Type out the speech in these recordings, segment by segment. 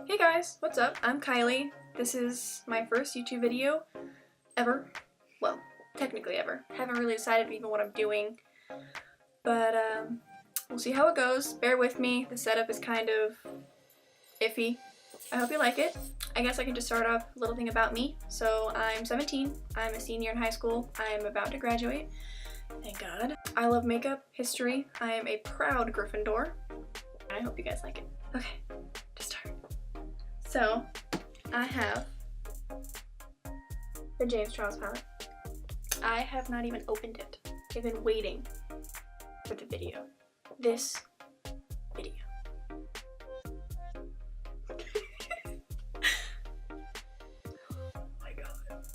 Hey guys, what's up? I'm Kylie. This is my first YouTube video ever. Well, technically ever. Haven't really decided even what I'm doing, but we'll see how it goes. Bear with me. The setup is kind of iffy. I hope you like it. I guess I can just start off a little thing about me. So I'm 17. I'm a senior in high school. I'm about to graduate. Thank God. I love makeup, history. I am a proud Gryffindor. I hope you guys like it. Okay, to start. So, I have the James Charles palette. I have not even opened it. I've been waiting for the video. This video. Oh my god.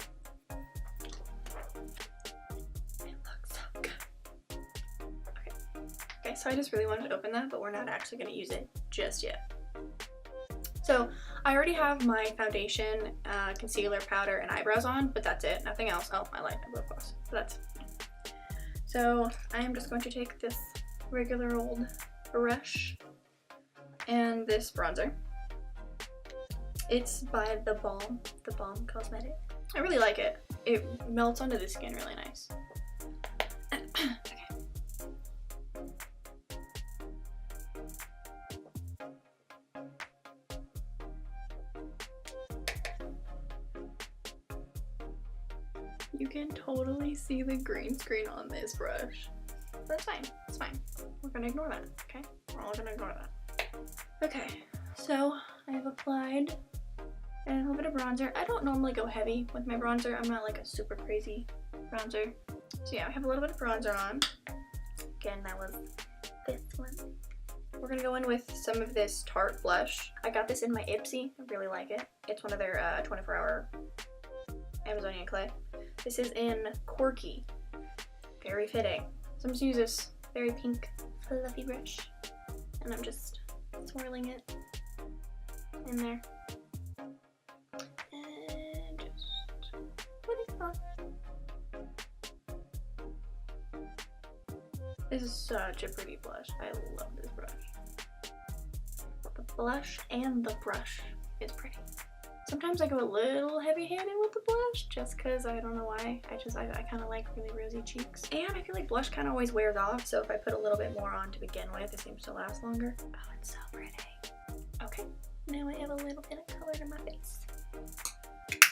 It looks so good. Okay, so I just really wanted to open that, but we're not actually going to use it just yet. So I already have my foundation, concealer, powder, and eyebrows on, but that's it. Nothing else. Oh, I like lip gloss. So that's it. So I am just going to take this regular old brush and this bronzer. It's by the Balm Cosmetic. I really like it. It melts onto the skin really nice. Okay. You can totally see the green screen on this brush. That's fine. It's fine. We're gonna ignore that, okay? We're all gonna ignore that. Okay, so I have applied a little bit of bronzer. I don't normally go heavy with my bronzer. I'm not like a super crazy bronzer. So yeah, I have a little bit of bronzer on. Again, that was this one. We're gonna go in with some of this Tarte blush. I got this in my Ipsy. I really like it. It's one of their 24-hour Amazonian clay. This is in Corky. Very fitting. So I'm just gonna use this very pink fluffy brush and I'm just swirling it in there. And just putting it on. This is such a pretty blush. I love this brush. The blush and the brush is pretty. Sometimes I go a little heavy-handed with the blush just because I don't know why. I kind of like really rosy cheeks. And I feel like blush kind of always wears off, so if I put a little bit more on to begin with, it seems to last longer. Oh, it's so pretty. Okay, now I have a little bit of color in my face.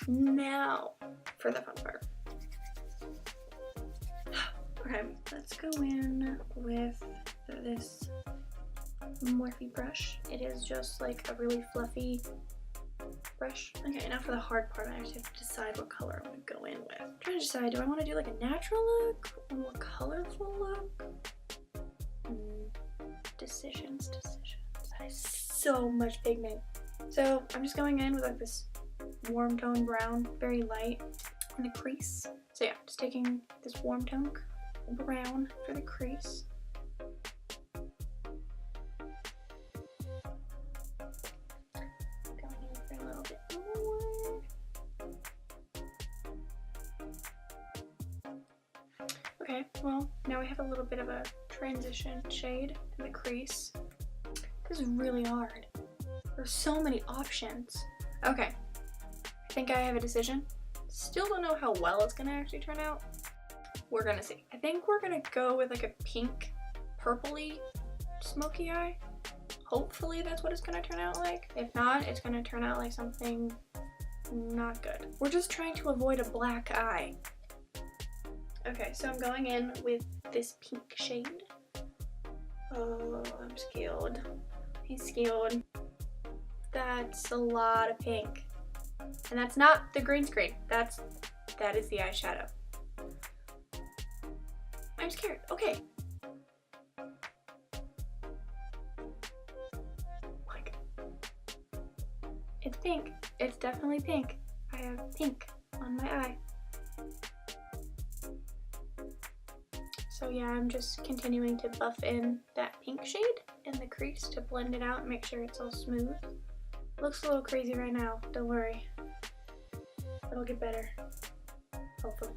Now for the fun part. Okay, let's go in with this Morphe brush. It is just like a really fluffy brush. Okay, now for the hard part, I actually have to decide what color I'm going to go in with. I'm trying to decide, do I want to do like a natural look or a more colorful look? Decisions. That is so much pigment. So I'm just going in with like this warm tone brown, very light in the crease. So yeah, just taking this warm tone brown for the crease. Okay, well, now we have a little bit of a transition shade in the crease. This is really hard. There's so many options. Okay, I think I have a decision. Still don't know how well it's gonna actually turn out. We're gonna see. I think we're gonna go with like a pink, purpley smoky eye. Hopefully that's what it's gonna turn out like. If not, it's gonna turn out like something not good. We're just trying to avoid a black eye. Okay, so I'm going in with this pink shade. Oh, I'm scared. I'm scared. That's a lot of pink. And that's not the green screen. That is the eyeshadow. I'm scared. Okay. Like, it's pink. It's definitely pink. I have pink on my eye. So yeah, I'm just continuing to buff in that pink shade in the crease to blend it out and make sure it's all smooth. Looks a little crazy right now, don't worry. It'll get better, hopefully.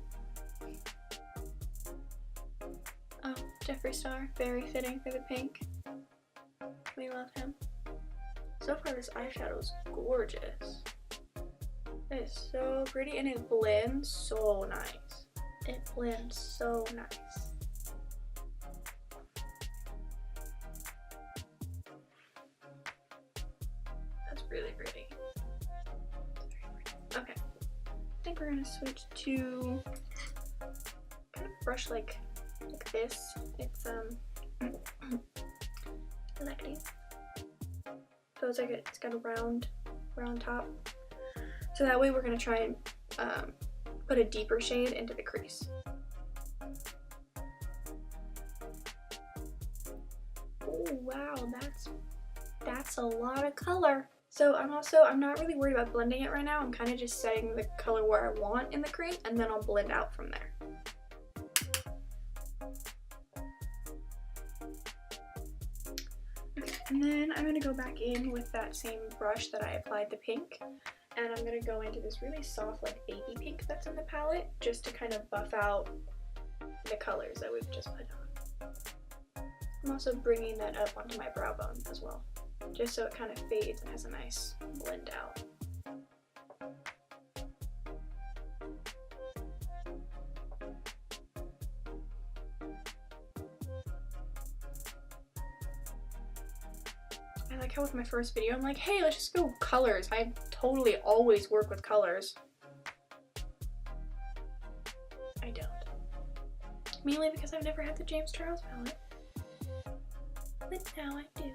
Oh, Jeffree star, very fitting for the pink. We love him. So far this eyeshadow is gorgeous. It is so pretty and it blends so nice. It blends so nice. That's really pretty. Okay. I think we're gonna switch to kind of brush like this. It's I like these. So it's like it's got a round top. So that way we're gonna try and put a deeper shade into the crease. Oh wow, that's a lot of color. So I'm not really worried about blending it right now. I'm kind of just setting the color where I want in the crease, and then I'll blend out from there. And then I'm gonna go back in with that same brush that I applied the pink, and I'm gonna go into this really soft like baby pink that's in the palette, just to kind of buff out the colors that we've just put on. I'm also bringing that up onto my brow bone as well, just so it kind of fades and has a nice blend out. I like how with my first video, I'm like, hey, let's just go colors. I totally always work with colors. I don't. Mainly because I've never had the James Charles palette. But now I do.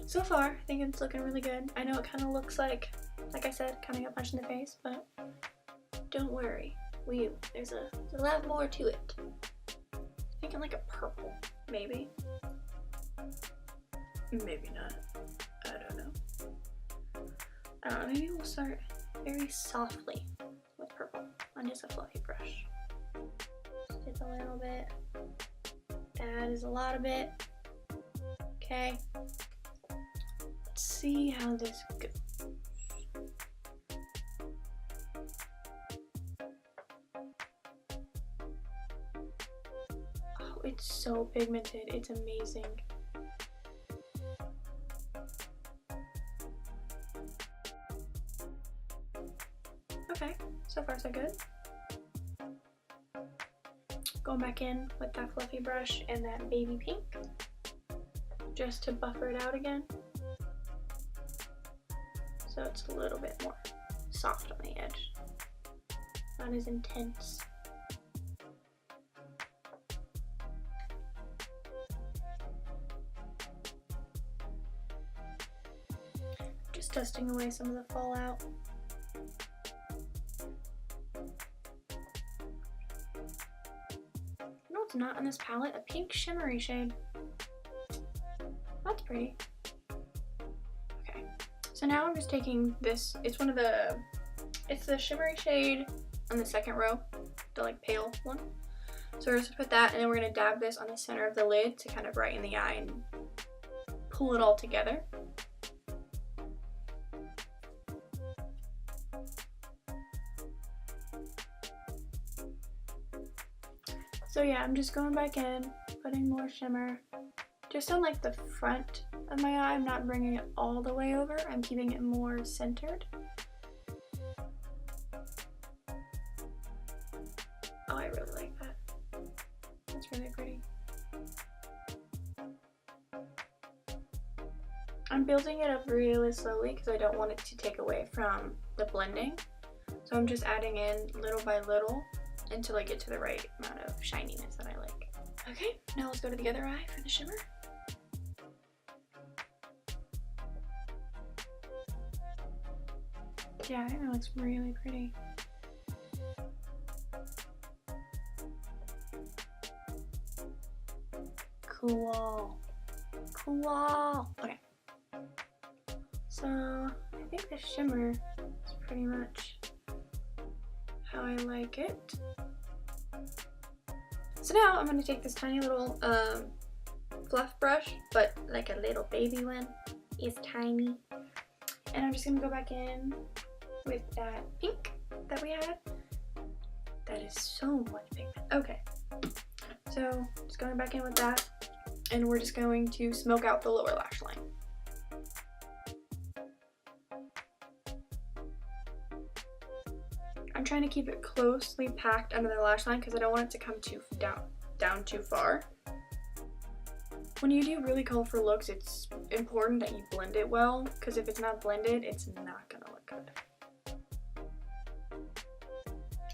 So far, I think it's looking really good. I know it kind of looks like I said, kind of got punched in the face, but don't worry. There's a lot more to it. I'm thinking like a purple, maybe. Maybe not. I don't know. Maybe we'll start very softly with purple on just a fluffy brush. Just a little bit. That is a lot of it. Okay. Let's see how this goes. Oh, it's so pigmented. It's amazing. Okay, so far so good. Going back in with that fluffy brush and that baby pink, just to buffer it out again. So it's a little bit more soft on the edge, not as intense. Just dusting away some of the fallout. It's not on this palette, a pink shimmery shade. That's pretty. Okay, so now I'm just taking this, it's the shimmery shade on the second row, the like pale one. So we're just gonna put that, and then we're gonna dab this on the center of the lid to kind of brighten the eye and pull it all together. So yeah, I'm just going back in, putting more shimmer, just on like the front of my eye. I'm not bringing it all the way over, I'm keeping it more centered. Oh, I really like that. That's really pretty. I'm building it up really slowly because I don't want it to take away from the blending. So I'm just adding in little by little until I get to the right amount of shininess that I like. Okay, now let's go to the other eye for the shimmer. Yeah, I think that looks really pretty. Cool. Cool. Okay. So, I think the shimmer is pretty much how I like it. So now I'm going to take this tiny little fluff brush, but like a little baby one. It's tiny. And I'm just going to go back in with that pink that we had. That is so much pigment. Okay. So just going back in with that. And we're just going to smoke out the lower lash line. trying to keep it closely packed under the lash line because I don't want it to come too down too far. When you do really colorful looks, it's important that you blend it well, because if it's not blended, it's not gonna look good.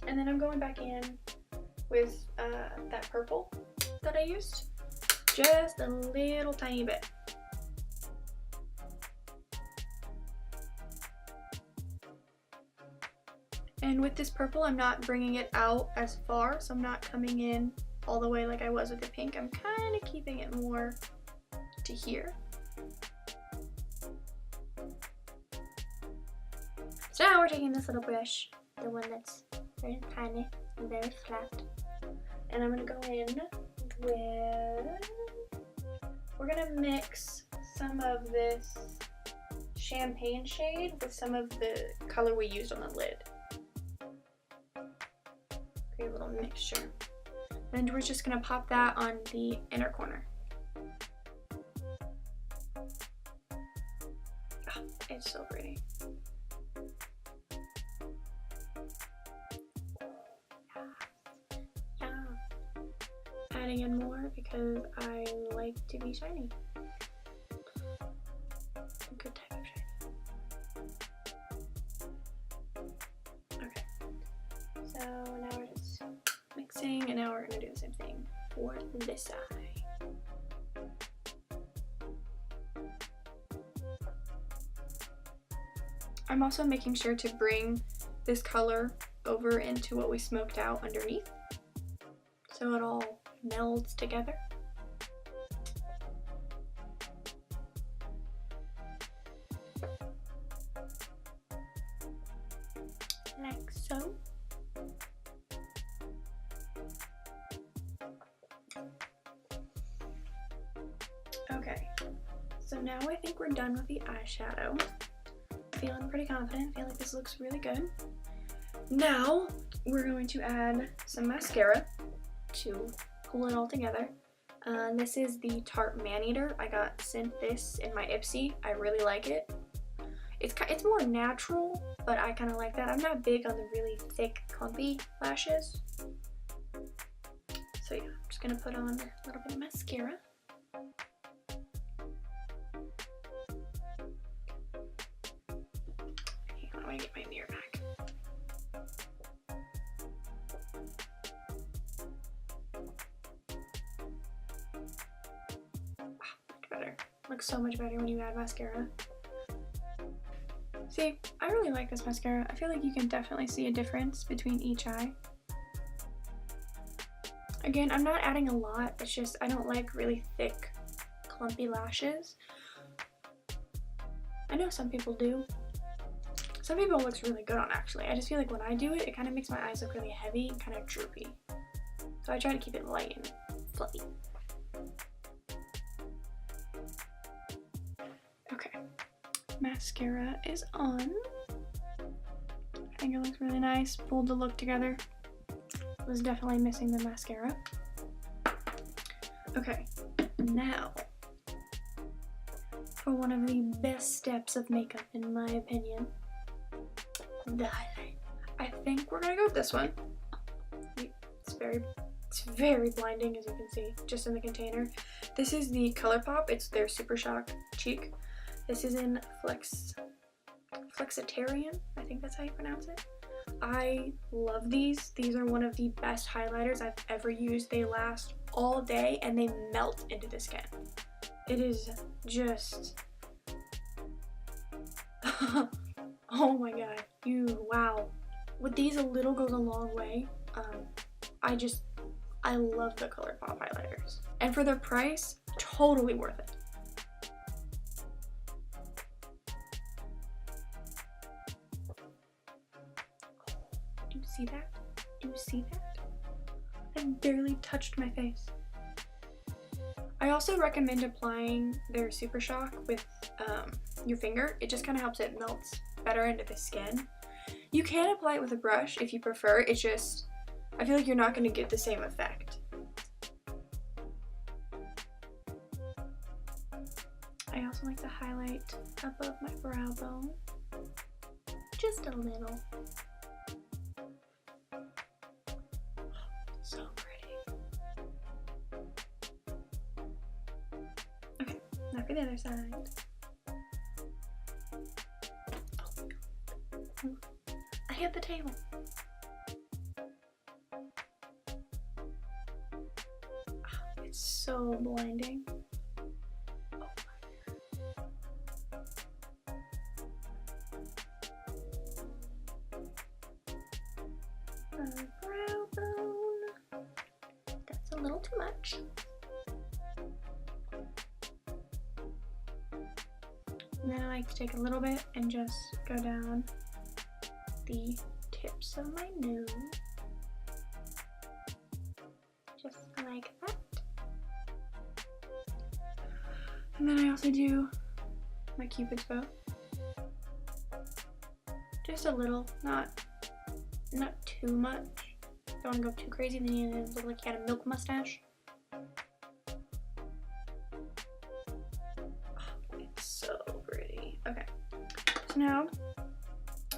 And then I'm going back in with that purple that I used, just a little tiny bit. And with this purple, I'm not bringing it out as far, so I'm not coming in all the way like I was with the pink. I'm kind of keeping it more to here. So now we're taking this little brush, the one that's very tiny and very flat, and I'm gonna go in with, we're gonna mix some of this champagne shade with some of the color we used on the lid. Create a little mixture. And we're just gonna pop that on the inner corner. Oh, it's so pretty. Yeah. Adding in more because I like to be shiny. A good type of shiny. Okay. So now we're just mixing, and now we're gonna do the same thing for this eye. I'm also making sure to bring this color over into what we smoked out underneath, so it all melds together. Like so. Okay, so now I think we're done with the eyeshadow. Feeling pretty confident. I feel like this looks really good. Now we're going to add some mascara to pull it all together. This is the Tarte Maneater. I got sent this in my Ipsy. I really like it. It's more natural, but I kind of like that. I'm not big on the really thick, clumpy lashes. So yeah, I'm just gonna put on a little bit of mascara. Hang on, I get my mirror back. Much better. Looks so much better when you add mascara. See, I really like this mascara. I feel like you can definitely see a difference between each eye. Again, I'm not adding a lot. It's just I don't like really thick, clumpy lashes. I know some people do. Some people it looks really good on, actually. I just feel like when I do it, it kind of makes my eyes look really heavy and kind of droopy. So I try to keep it light and fluffy. Okay. Mascara is on. I think it looks really nice. Pulled the look together. Was definitely missing the mascara. Okay, now for one of the best steps of makeup in my opinion, the highlight. I think we're gonna go with this one. It's very blinding, as you can see, just in the container. This is the ColourPop. It's their Super Shock Cheek. This is in Flexitarian. I think that's how you pronounce it. I love these. These are one of the best highlighters I've ever used. They last all day and they melt into the skin. It is just oh my god, wow. With these, a little goes a long way. I love the ColourPop highlighters. And for their price, totally worth it. Do you see that? Do you see that? I barely touched my face. I also recommend applying their Super Shock with your finger. It just kind of helps it melt better into the skin. You can apply it with a brush if you prefer. It's just, I feel like you're not going to get the same effect. I also like to highlight above my brow bone. Just a little. Look at the other side. Oh, I hit the table. Oh, it's so blinding. Brow bone. That's a little too much. And then I like to take a little bit and just go down the tips of my nose. Just like that. And then I also do my Cupid's bow. Just a little, not too much. Don't want to go too crazy, then you look like you had a milk mustache. Oh, it's so pretty. Okay, so now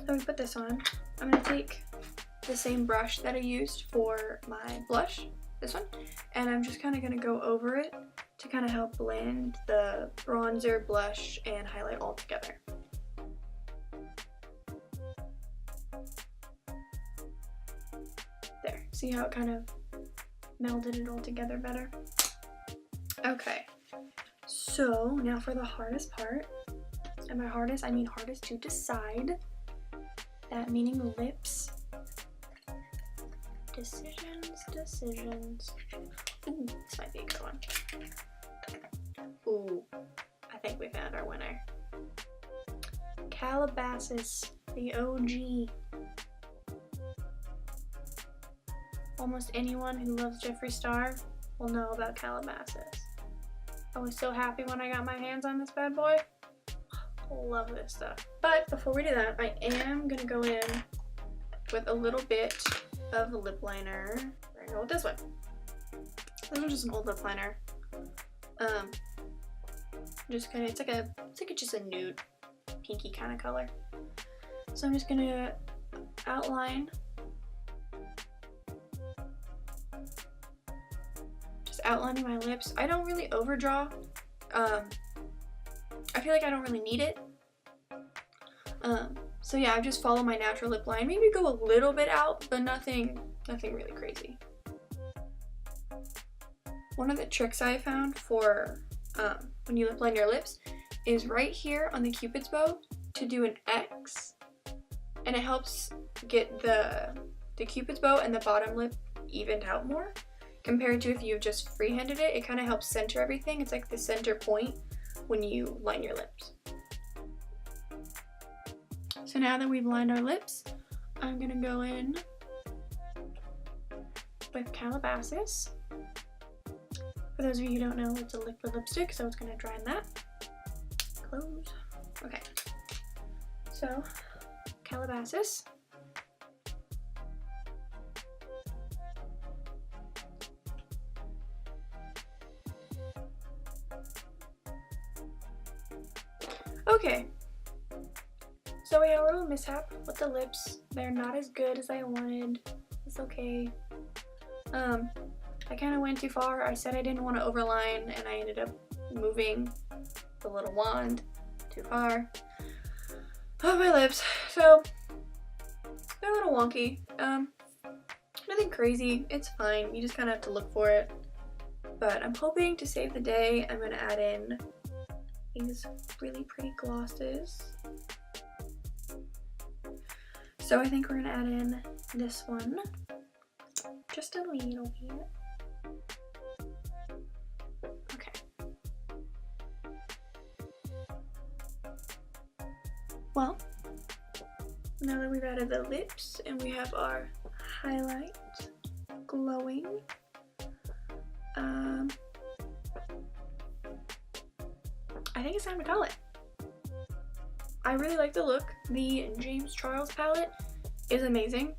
that we put this on, I'm going to take the same brush that I used for my blush, this one, and I'm just kind of going to go over it to kind of help blend the bronzer, blush, and highlight all together. There, see how it kind of melded it all together better? Okay, so now for the hardest part, and by hardest I mean hardest to decide, that meaning lips. Decisions. Ooh, this might be a good one. Ooh, I think we found our winner. Calabasas, the OG. Almost anyone who loves Jeffree Star will know about Calabasas. I was so happy when I got my hands on this bad boy. Love this stuff. But before we do that, I am gonna go in with a little bit of lip liner. We're gonna go with this one. This one's just an old lip liner. Just kind of, it's like just a nude, pinky kind of color. So I'm just gonna outline. Just outlining my lips. I don't really overdraw. I feel like I don't really need it. So yeah, I just follow my natural lip line. Maybe go a little bit out, but nothing really crazy. One of the tricks I found for when you lip line your lips is right here on the Cupid's bow to do an X, and it helps get the Cupid's bow and the bottom lip evened out more compared to if you just freehanded it. It kind of helps center everything. It's like the center point when you line your lips. So now that we've lined our lips, I'm gonna go in with Calabasas. For those of you who don't know, it's a liquid lipstick, so it's gonna dry in that. Close. Okay. So, Calabasas. Okay. So we had a little mishap with the lips. They're not as good as I wanted. It's okay. I kind of went too far. I said I didn't want to overline, and I ended up moving the little wand too far on my lips. So they're a little wonky. Nothing crazy. It's fine. You just kind of have to look for it. But I'm hoping to save the day. I'm gonna add in these really pretty glosses. So I think we're gonna add in this one, just a little bit. Okay. Well, now that we've added the lips and we have our highlight glowing, I think it's time to call it. I really like the look. The James Charles palette is amazing.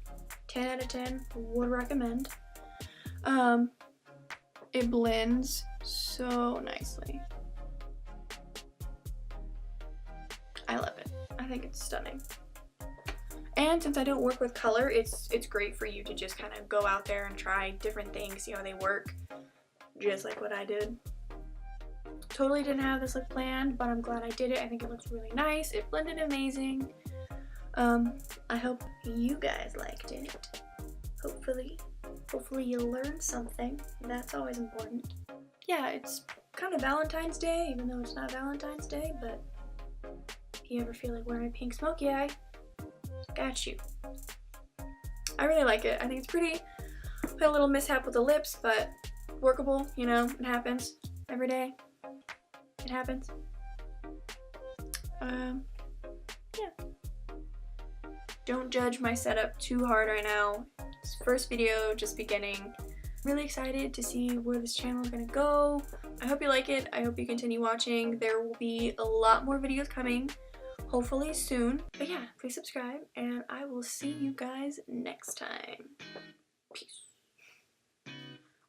10 out of 10, would recommend. It blends so nicely. I love it. I think it's stunning. And since I don't work with color, it's great for you to just kind of go out there and try different things, see how they work, just like what I did. Totally didn't have this look planned, but I'm glad I did it. I think it looks really nice. It blended amazing. I hope you guys liked it. Hopefully you learned something. That's always important. Yeah, it's kind of Valentine's Day, even though it's not Valentine's Day, but if you ever feel like wearing a pink smoky eye, got you. I really like it. I think it's pretty. I had a little mishap with the lips, but workable, you know, it happens every day. It happens. Yeah. Don't judge my setup too hard right now. It's first video, just beginning. Really excited to see where this channel is gonna go. I hope you like it. I hope you continue watching. There will be a lot more videos coming, hopefully soon. But yeah, please subscribe, and I will see you guys next time. Peace.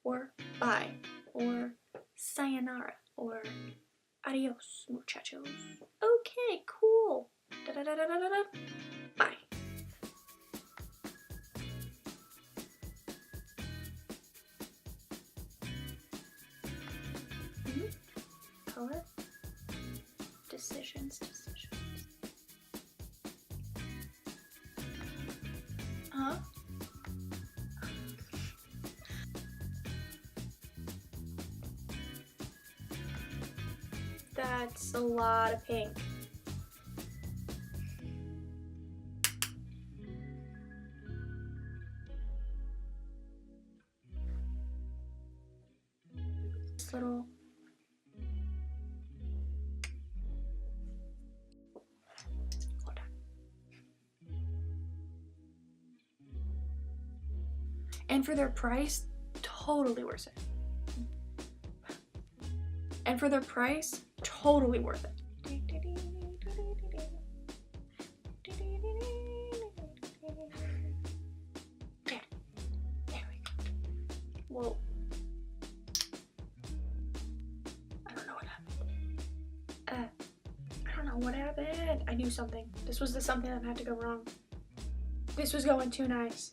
Or bye. Or sayonara. Or adios, muchachos. Okay, cool. Da-da-da-da-da-da. Bye. Color. Decisions. Huh? That's a lot of pink. This little hold on. And for their price, totally worth it. And for their price, totally worth it. Yeah, there we go. Whoa. I don't know what happened. I don't know what happened. I knew something. This was the something that had to go wrong. This was going too nice.